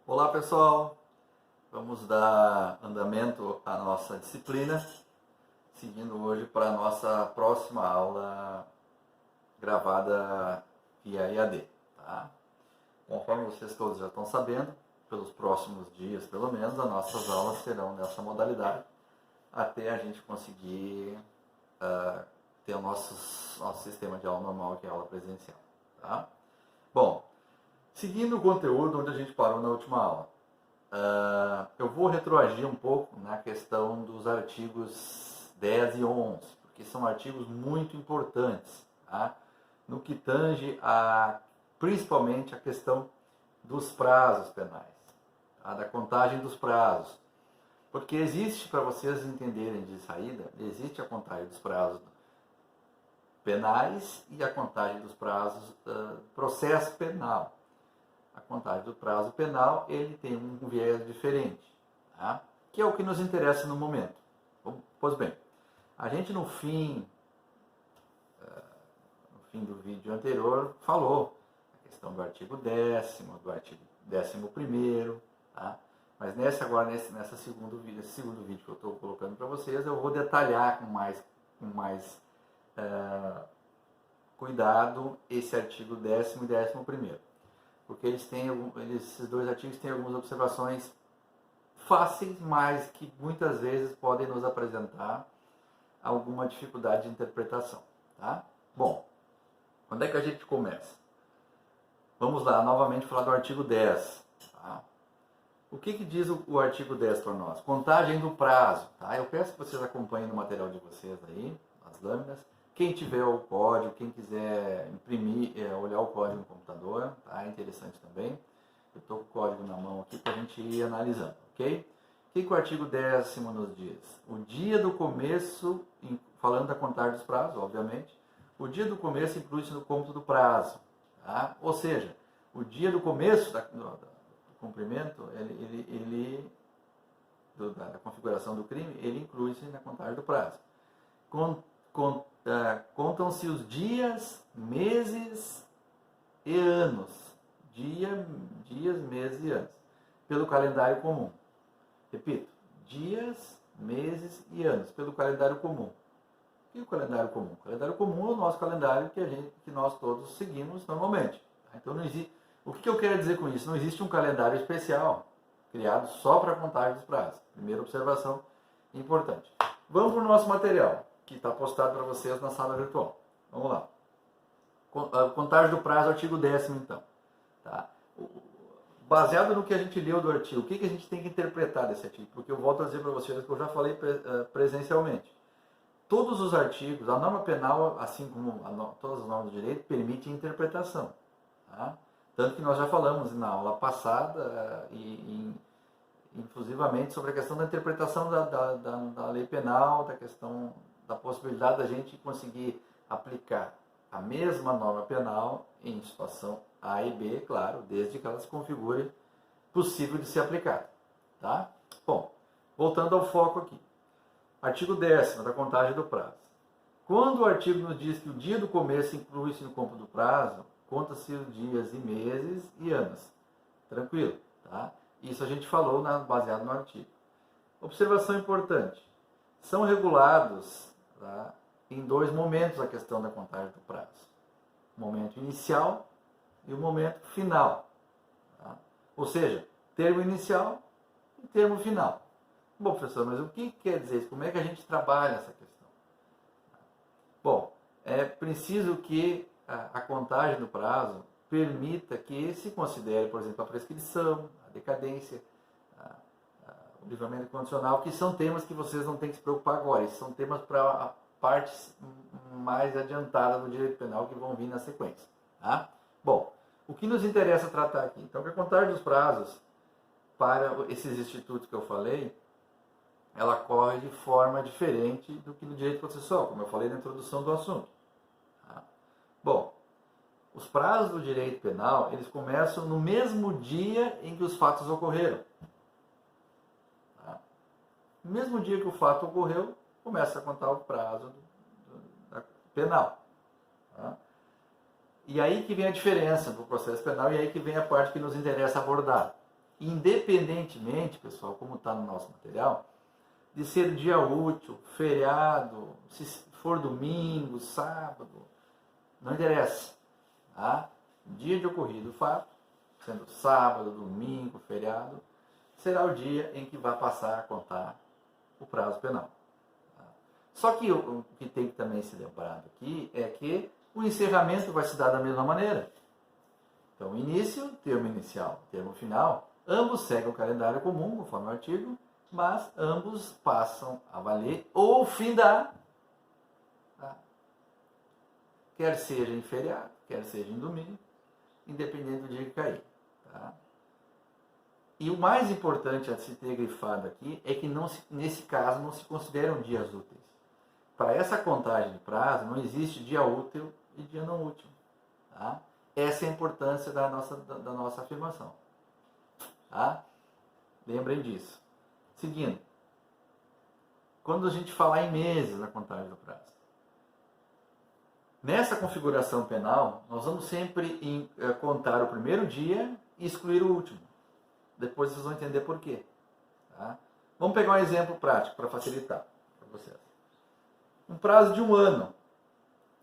Olá pessoal, vamos dar andamento à nossa disciplina, seguindo hoje para a nossa próxima aula gravada via EAD. Tá? Conforme vocês todos já estão sabendo, pelos próximos dias pelo menos, as nossas aulas serão nessa modalidade, até a gente conseguir ter o nosso sistema de aula normal, que é a aula presencial. Tá? Bom, seguindo o conteúdo onde a gente parou na última aula, eu vou retroagir um pouco na questão dos artigos 10 e 11, porque são artigos muito importantes, tá? No que tange principalmente a questão dos prazos penais, tá? Da contagem dos prazos. Porque existe, para vocês entenderem de saída, existe a contagem dos prazos penais e a contagem dos prazos processo penal. A contagem do prazo penal, ele tem um viés diferente, tá? Que é o que nos interessa no momento. Pois bem, a gente no fim do vídeo anterior falou a questão do artigo 10º, do artigo 11º, tá? Mas nesse segundo vídeo que eu estou colocando para vocês, eu vou detalhar com mais cuidado esse artigo 10º e 11º. Porque esses dois artigos têm algumas observações fáceis, mas que muitas vezes podem nos apresentar alguma dificuldade de interpretação. Tá? Bom, onde é que a gente começa? Vamos lá, novamente falar do artigo 10. Tá? O que diz o artigo 10 para nós? Contagem do prazo. Tá? Eu peço que vocês acompanhem no material de vocês aí, as lâminas. Quem tiver o código, quem quiser imprimir, olhar o código no computador, tá? É interessante também. Eu estou com o código na mão aqui para a gente ir analisando, ok? O que o artigo 10º nos diz? O dia do começo, falando da contagem dos prazos, obviamente, o dia do começo inclui-se no cômputo do prazo. Tá? Ou seja, o dia do começo do cumprimento, da configuração do crime, ele inclui-se na contagem do prazo. Contam-se os dias, meses e anos. Dias, meses e anos. Pelo calendário comum. Repito, dias, meses e anos. Pelo calendário comum. E o calendário comum? O calendário comum é o nosso calendário que nós todos seguimos normalmente. Então não existe. O que eu quero dizer com isso? Não existe um calendário especial criado só para a contagem dos prazos. Primeira observação importante. Vamos para o nosso material, que está postado para vocês na sala virtual. Vamos lá. Contagem do prazo, artigo 10º, então. Tá? Baseado no que a gente leu do artigo, o que a gente tem que interpretar desse artigo? Porque eu volto a dizer para vocês que eu já falei presencialmente. Todos os artigos, a norma penal, assim como todas as normas do direito, permitem interpretação. Tá? Tanto que nós já falamos na aula passada, inclusivamente, sobre a questão da interpretação da lei penal, da questão da possibilidade da gente conseguir aplicar a mesma norma penal em situação A e B, claro, desde que ela se configure possível de ser aplicada. Tá? Bom, voltando ao foco aqui. Artigo 10º, da contagem do prazo. Quando o artigo nos diz que o dia do começo inclui-se no cômputo do prazo, conta-se os dias e meses e anos. Tranquilo, tá? Isso a gente falou baseado no artigo. Observação importante. São regulados, tá, em dois momentos a questão da contagem do prazo. O momento inicial e o momento final. Tá? Ou seja, termo inicial e termo final. Bom, professor, mas o que quer dizer isso? Como é que a gente trabalha essa questão? Bom, é preciso que a contagem do prazo permita que se considere, por exemplo, a prescrição, a decadência, o livramento condicional, que são temas que vocês não têm que se preocupar agora. Esses são temas para partes mais adiantadas do direito penal que vão vir na sequência. Tá? Bom, o que nos interessa tratar aqui? Então, que a contagem dos prazos para esses institutos que eu falei, ela corre de forma diferente do que no direito processual, como eu falei na introdução do assunto. Tá? Bom, os prazos do direito penal, eles começam no mesmo dia em que os fatos ocorreram. Tá? No mesmo dia que o fato ocorreu, começa a contar o prazo penal. Tá? E aí que vem a diferença do processo penal e aí que vem a parte que nos interessa abordar. Independentemente, pessoal, como está no nosso material, de ser dia útil, feriado, se for domingo, sábado, não interessa. Tá? Dia de ocorrido o fato, sendo sábado, domingo, feriado, será o dia em que vai passar a contar o prazo penal. Tá? Só que o que tem que também ser lembrado aqui é que o encerramento vai se dar da mesma maneira. Então, início, termo inicial, termo final, ambos seguem o calendário comum, conforme o artigo, mas ambos passam a valer ou findar, tá? Quer seja em feriado, quer seja em domingo, independente do dia que cair. Tá? E o mais importante a se ter grifado aqui é que nesse caso não se consideram dias úteis. Para essa contagem de prazo não existe dia útil e dia não útil. Tá? Essa é a importância da nossa afirmação. Tá? Lembrem disso. Seguindo, quando a gente falar em meses na contagem do prazo, nessa configuração penal, nós vamos sempre contar o primeiro dia e excluir o último. Depois vocês vão entender por quê. Tá? Vamos pegar um exemplo prático para facilitar para vocês. Um prazo de um ano,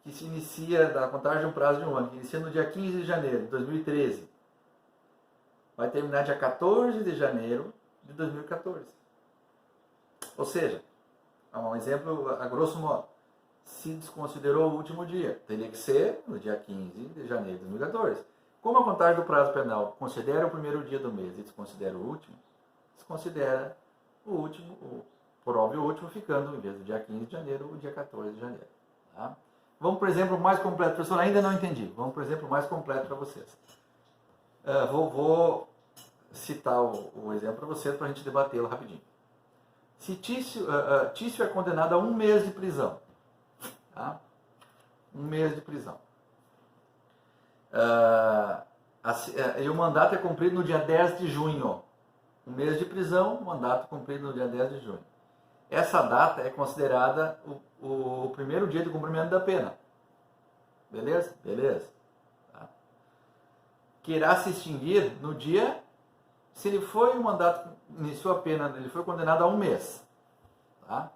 que se inicia, da contagem de um prazo de um ano, que inicia no dia 15 de janeiro de 2013, vai terminar dia 14 de janeiro de 2014. Ou seja, um exemplo a grosso modo, se desconsiderou o último dia, teria que ser no dia 15 de janeiro de 2014. Como a contagem do prazo penal considera o primeiro dia do mês e desconsidera o último, desconsidera o último, por óbvio o último, ficando, em vez do dia 15 de janeiro, o dia 14 de janeiro. Tá? Vamos para o exemplo mais completo. Pessoal, ainda não entendi. Vamos para o exemplo mais completo para vocês. Vou citar o exemplo para vocês para a gente debatê-lo rapidinho. Se Tício é condenado a 1 mês de prisão, tá? 1 mês de prisão. E o mandato é cumprido no dia 10 de junho. 1 mês de prisão, mandato cumprido no dia 10 de junho. Essa data é considerada o primeiro dia de cumprimento da pena. Beleza? Beleza. Tá? Que irá se extinguir no dia... Se ele foi o mandato, iniciou a pena, ele foi condenado a 1 mês. Tá?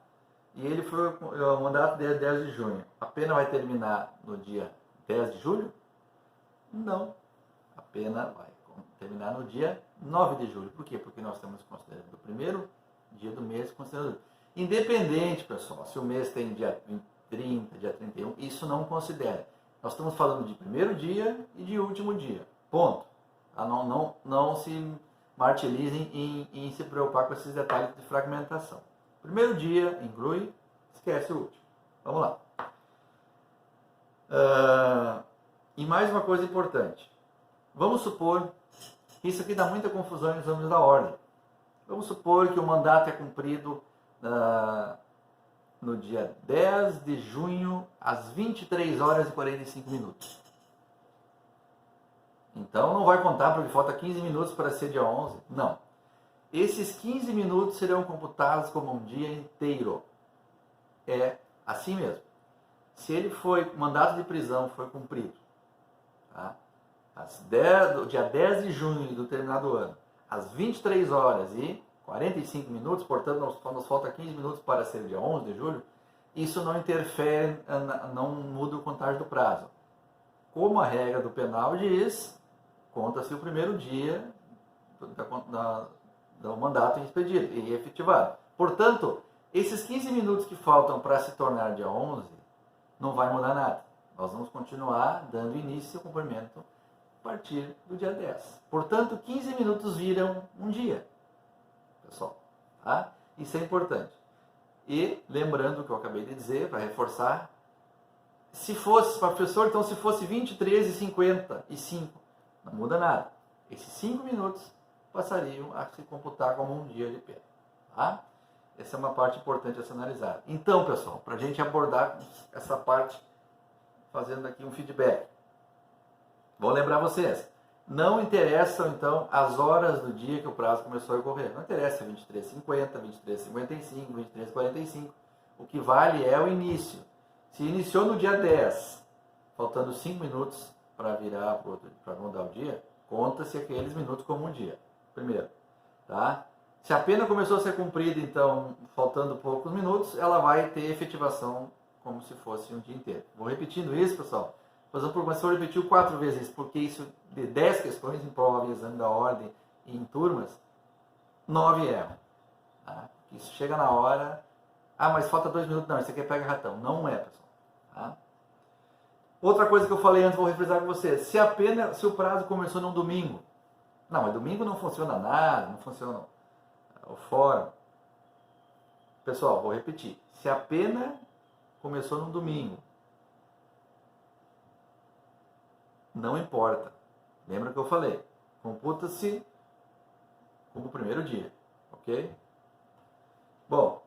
E ele foi o mandato dia 10 de junho. A pena vai terminar no dia 10 de julho? Não. A pena vai terminar no dia 9 de julho. Por quê? Porque nós estamos considerando o primeiro dia do mês considerando. Independente, pessoal, se o mês tem dia 30, dia 31, isso não considera. Nós estamos falando de primeiro dia e de último dia. Ponto. Tá? Não se martirizem em se preocupar com esses detalhes de fragmentação. Primeiro dia inclui, esquece o último. Vamos lá. E mais uma coisa importante. Vamos supor, isso aqui dá muita confusão em exames da ordem. Vamos supor que o mandato é cumprido no dia 10 de junho, às 23 horas e 45 minutos. Então não vai contar porque falta 15 minutos para ser dia 11. Não. Esses 15 minutos serão computados como um dia inteiro. É assim mesmo. Se ele foi, o mandato de prisão foi cumprido, tá? Dia 10 de junho do determinado ano, às 23 horas e 45 minutos, portanto nos falta 15 minutos para ser dia 11 de julho, isso não interfere, não muda o contagem do prazo. Como a regra do penal diz, conta-se o primeiro dia do mandato expedido e efetivado. Portanto, esses 15 minutos que faltam para se tornar dia 11, não vai mudar nada. Nós vamos continuar dando início ao cumprimento a partir do dia 10. Portanto, 15 minutos viram um dia, pessoal. Tá? Isso é importante. E, lembrando o que eu acabei de dizer, para reforçar, se fosse, professor, então se fosse 23 e 55, não muda nada. Esses 5 minutos passariam a se computar como um dia de pena. Tá? Essa é uma parte importante a ser analisada. Então, pessoal, para a gente abordar essa parte, fazendo aqui um feedback. Vou lembrar vocês, não interessam, então, as horas do dia que o prazo começou a correr. Não interessa 23h50, 23h55, 23h45. O que vale é o início. Se iniciou no dia 10, faltando 5 minutos para virar para mudar o dia, conta-se aqueles minutos como um dia. primeiro. Tá? Se a pena começou a ser cumprida, então, faltando poucos minutos, ela vai ter efetivação como se fosse um dia inteiro. Vou repetindo isso, pessoal. Fazendo por uma, se eu repetiu 4 vezes, porque isso de 10 questões em prova, exame da ordem e em turmas, 9 erram. Tá? Isso chega na hora, mas falta 2 minutos, não, isso aqui é pega ratão. Não é, pessoal. Tá? Outra coisa que eu falei antes, vou refrisar com vocês. Se o prazo começou num domingo, não, mas domingo não funciona nada, não funciona o fórum. Pessoal, vou repetir. Se a pena começou num domingo, não importa. Lembra que eu falei? Computa-se como o primeiro dia. Ok? Bom.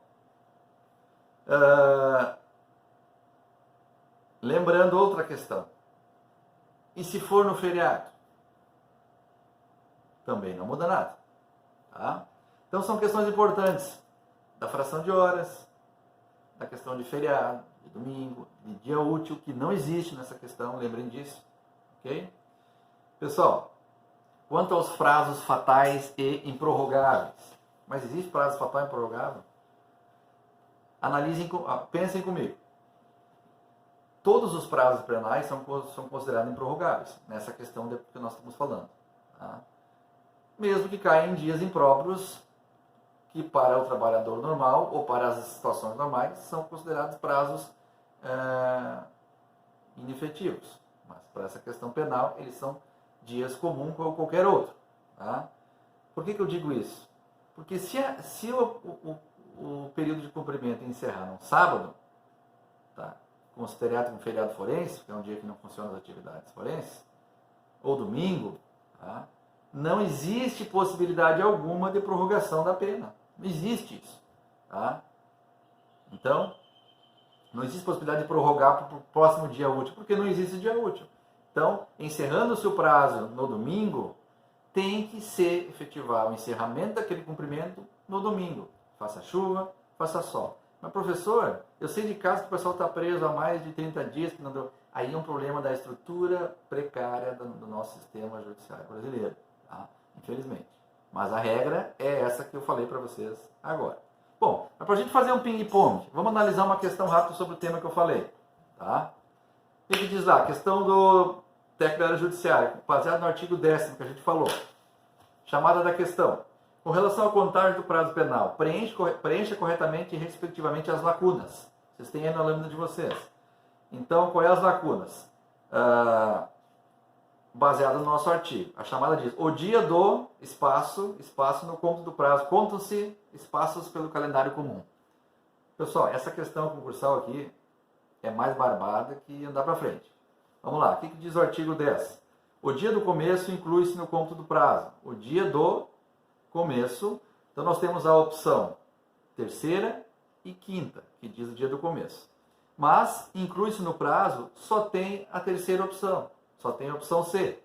Lembrando outra questão. E se for no feriado? Também não muda nada. Tá? Então são questões importantes. Da fração de horas, da questão de feriado, de domingo, de dia útil, que não existe nessa questão, lembrem disso. Ok? Pessoal, quanto aos prazos fatais e improrrogáveis, mas existe prazo fatal e improrrogável? Pensem comigo. Todos os prazos penais são considerados improrrogáveis, nessa questão que nós estamos falando. Tá? Mesmo que caia em dias impróprios, que para o trabalhador normal ou para as situações normais são considerados prazos inefetivos. Mas para essa questão penal, eles são dias comuns como qualquer outro. Tá? Por que eu digo isso? Porque se o período de cumprimento encerrar no sábado, tá? Considerado como feriado forense, que é um dia que não funcionam as atividades forenses, ou domingo, tá? Não existe possibilidade alguma de prorrogação da pena. Não existe isso. Tá? Então, não existe possibilidade de prorrogar para o próximo dia útil, porque não existe dia útil. Então, encerrando-se o prazo no domingo, tem que ser efetivar o encerramento daquele cumprimento no domingo. Faça chuva, faça sol. Mas, professor, eu sei de casos que o pessoal está preso há mais de 30 dias, que não deu. Aí é um problema da estrutura precária do nosso sistema judiciário brasileiro. Tá? Infelizmente. Mas a regra é essa que eu falei para vocês agora. Bom, para a gente fazer um ping-pong, vamos analisar uma questão rápida sobre o tema que eu falei. Tá? O que diz lá? A questão do técnico da área judiciária, baseado no artigo 10º que a gente falou. Chamada da questão. Com relação à contagem do prazo penal, preencha corretamente e respectivamente as lacunas. Vocês têm aí na lâmina de vocês. Então, qual é as lacunas? Baseado no nosso artigo. A chamada diz, o dia do espaço no cômputo do prazo, contam-se espaços pelo calendário comum. Pessoal, essa questão concursal aqui é mais barbada que andar para frente. Vamos lá, o que diz o artigo 10? O dia do começo inclui-se no cômputo do prazo. O dia do começo, então nós temos a opção terceira e quinta, que diz o dia do começo. Mas, inclui-se no prazo, só tem a terceira opção. Só tem a opção C.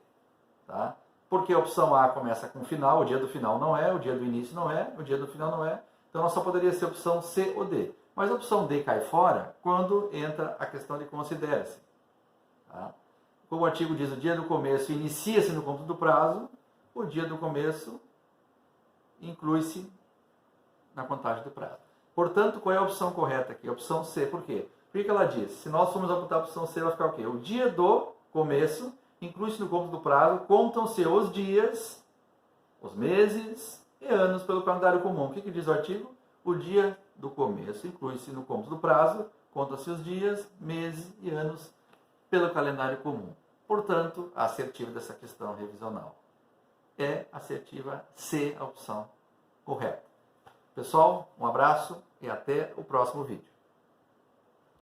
Tá? Porque a opção A começa com final, o dia do final não é, o dia do início não é, o dia do final não é. Então, nós só poderia ser a opção C ou D. Mas a opção D cai fora quando entra a questão de considera-se. Tá? Como o artigo diz, o dia do começo inicia-se no cômputo do prazo, o dia do começo inclui-se na contagem do prazo. Portanto, qual é a opção correta aqui? A opção C. Por quê? Por que ela diz? Se nós formos apontar a opção C, vai ficar o quê? O dia do começo inclui-se no cômputo do prazo, contam-se os dias, os meses e anos pelo calendário comum. O que diz o artigo? O dia do começo inclui-se no cômputo do prazo, contam-se os dias, meses e anos pelo calendário comum. Portanto, a assertiva dessa questão revisional é assertiva C, a opção correta. Pessoal, um abraço e até o próximo vídeo.